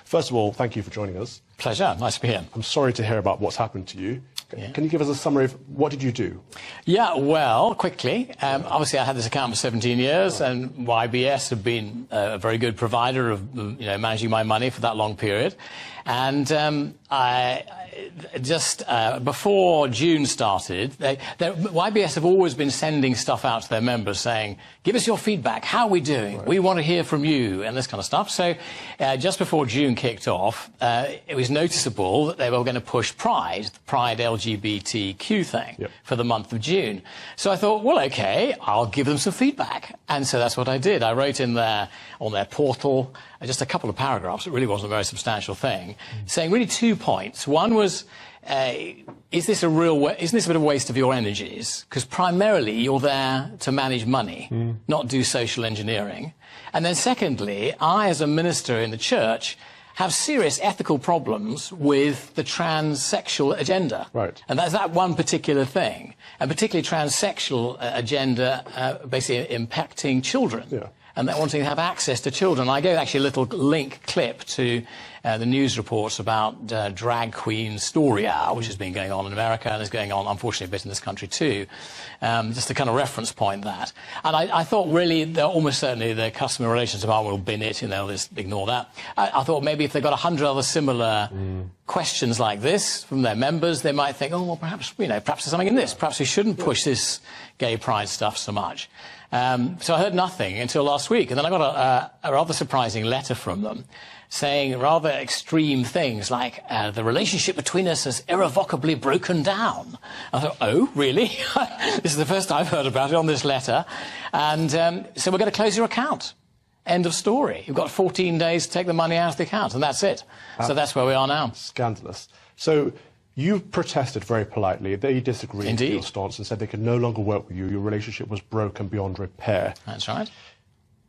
First of all, thank you for joining us. Pleasure. Nice to be here. I'm sorry to hear about what's happened to you. Yeah. Can you give us a summary of what did you do? Yeah, well, quickly. Obviously, I had this account for 17 years, and YBS have been a very good provider of managing my money for that long period. And I just before June started, YBS have always been sending stuff out to their members saying, give us your feedback, how are we doing? Right. We want to hear from you, and this kind of stuff. So just before June kicked off, it was noticeable that they were going to push Pride, the Pride LGBTQ thing, for the month of June. So I thought, well, okay, I'll give them some feedback. And so that's what I did. I wrote in there on their portal just a couple of paragraphs. It really wasn't a very substantial thing, saying really 2 points. One was, isn't this a bit of a waste of your energies? Because primarily you're there to manage money, not do social engineering. And then secondly, I, as a minister in the church, have serious ethical problems with the transsexual agenda. Right. And that's that one particular thing, and particularly transsexual agenda basically impacting children. Yeah. And they're wanting to have access to children. I gave actually a little link clip to the news reports about Drag Queen Story Hour, which has been going on in America and is going on, unfortunately, a bit in this country too. Just to kind of reference point that. And I thought really, almost certainly the Customer Relations Department will bin it, just ignore that. I thought maybe if they got 100 other similar questions like this from their members, they might think, oh, well, perhaps there's something in this. Perhaps we shouldn't push this gay pride stuff so much. So I heard nothing until last week, and then I got a rather surprising letter from them saying rather extreme things like, the relationship between us has irrevocably broken down. I thought, oh, really? This is the first I've heard about it on this letter. And so we're going to close your account. End of story. You've got 14 days to take the money out of the account, and that's it. So that's where we are now. Scandalous. So you protested very politely. They disagreed with your stance and said they could no longer work with you. Your relationship was broken beyond repair. That's right.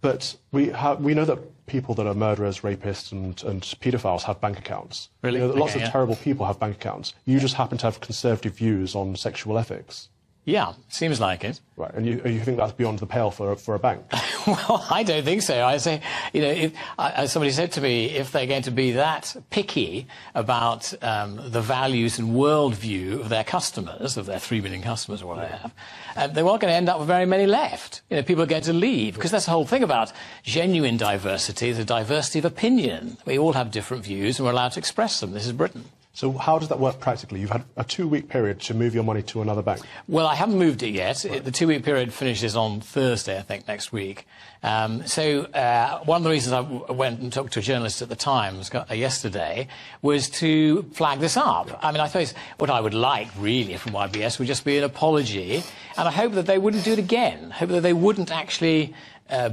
But we know that people that are murderers, rapists, and paedophiles have bank accounts. Really? Lots of terrible people have bank accounts. You just happen to have conservative views on sexual ethics. Yeah, seems like it. Right, and you think that's beyond the pale for a bank? Well, I don't think so. I say, somebody said to me, if they're going to be that picky about the values and worldview of their customers, of their 3 million customers or what they have, they weren't going to end up with very many left. People are going to leave, because that's the whole thing about genuine diversity, the diversity of opinion. We all have different views, and we're allowed to express them. This is Britain. So how does that work practically? You've had a 2-week period to move your money to another bank. Well, I haven't moved it yet. Right. The 2-week period finishes on Thursday, I think, next week. One of the reasons I went and talked to a journalist at the Times yesterday was to flag this up. I mean, I suppose what I would like, really, from YBS would just be an apology, and I hope that they wouldn't do it again. I hope that they wouldn't actually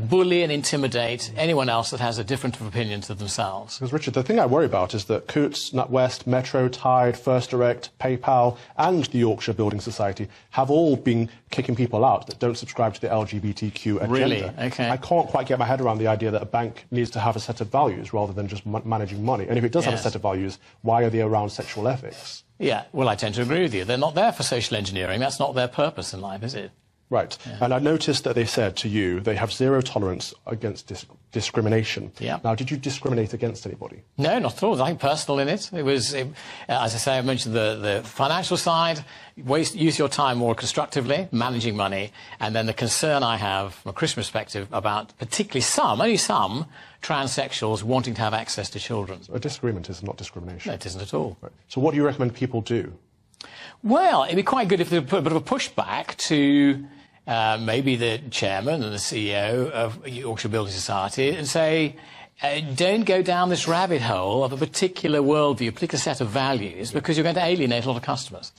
bully and intimidate anyone else that has a different opinion to themselves. Because, Richard, the thing I worry about is that Coutts, NatWest, Metro, Tide, First Direct, PayPal and the Yorkshire Building Society have all been kicking people out that don't subscribe to the LGBTQ agenda. Really? Okay. I can't quite get my head around the idea that a bank needs to have a set of values rather than just managing money. And if it does have a set of values, why are they around sexual ethics? Yeah, well, I tend to agree with you. They're not there for social engineering. That's not their purpose in life, is it? Right. Yeah. And I noticed that they said to you they have zero tolerance against discrimination. Yeah. Now, did you discriminate against anybody? No, not at all. There's nothing personal in it. It was, as I say, I mentioned the financial side, use your time more constructively, managing money, and then the concern I have from a Christian perspective about particularly only some, transsexuals wanting to have access to children. So a disagreement is not discrimination. No, it isn't at all. Right. So what do you recommend people do? Well, it'd be quite good if they put a bit of a pushback to maybe the chairman and the CEO of Yorkshire Building Society and say, don't go down this rabbit hole of a particular worldview, a particular set of values, because you're going to alienate a lot of customers.